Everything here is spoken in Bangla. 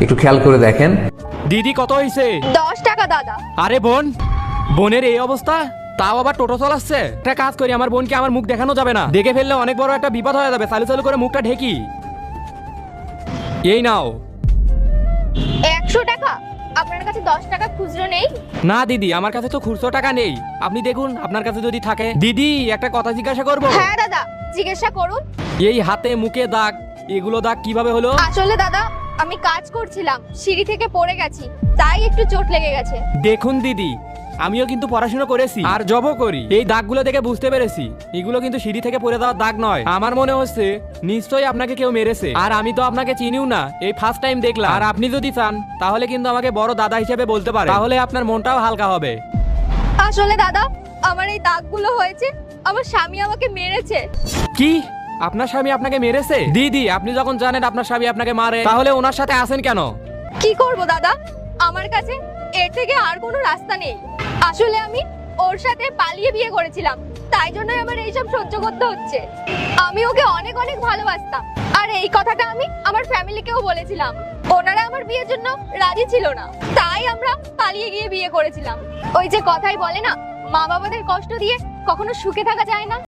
একটু খেয়াল করে দেখেন। দিদি কত হয়েছে? 10 টাকা দাদা। আরে বোন, বোনের এই অবস্থা, তাও আবার টোটো চালাচ্ছে। একটা কাজ করি, আমার বোনকে আমার মুখ দেখানো যাবে না, দেখে ফেললে অনেক বড় একটা বিপদ হয়ে যাবে। চালু চালু করে মুখটা ঢেকি। এই নাও। 100 টাকা? আপনার কাছে 10 টাকা খুচরো নেই? না দিদি, আমার কাছে তো খুচরো টাকা নেই। আপনি দেখুন আপনার কাছে যদি থাকে। দিদি একটা কথা জিজ্ঞাসা করবো? হ্যাঁ দাদা, জিজ্ঞাসা করুন। এই হাতে মুখে দাগ, এগুলো দাগ কিভাবে হলো? আসলে দাদা, আমি কাজ করছিলাম, সিঁড়ি থেকে পড়ে গেছি, তাই একটু চোট লেগে গেছে। দেখুন দিদি, আমিও কিন্তু পড়াশোনা করেছি আর জবও করি। এই দাগগুলো দেখে বুঝতে পেরেছি এগুলো কিন্তু সিঁড়ি থেকে পড়ে যাওয়ার দাগ নয়। আমার মনে হচ্ছে নিশ্চয়ই আপনাকে কেউ মেরেছে, আর আমি তো আপনাকে চিনিও না, এই ফার্স্ট টাইম দেখলাম। আর আপনি যদি চান তাহলে কিন্তু আমাকে বড় দাদা হিসেবে বলতে পারেন, তাহলে আপনার মনটাও হালকা হবে। আসলে দাদা, আমার এই দাগগুলো হয়েছে আমার স্বামী আমাকে মেরেছে। কি? আপনার স্বামী আপনাকে মেরেছে? দিদি, আপনি যখন জানেন আপনার স্বামী আপনাকে মারে, তাহলে ওনার সাথে আছেন কেন? কি করব দাদা, আমার কাছে এর থেকে আর কোনো রাস্তা নেই। আসলে আমি ওর সাথে পালিয়ে বিয়ে করেছিলাম, তাই জন্যই আমার এইসব সহ্য করতে হচ্ছে। আমি ওকে অনেক অনেক ভালোবাসতাম, আর এই কথাটা আমি আমার ফ্যামিলিকেও বলেছিলাম। ওনারা আমার বিয়ের জন্য রাজি ছিল না, তাই আমরা পালিয়ে গিয়ে বিয়ে করেছিলাম। ওই যে কথাই বলে না, মা বাবাদের কষ্ট দিয়ে কখনো সুখে থাকা যায় না।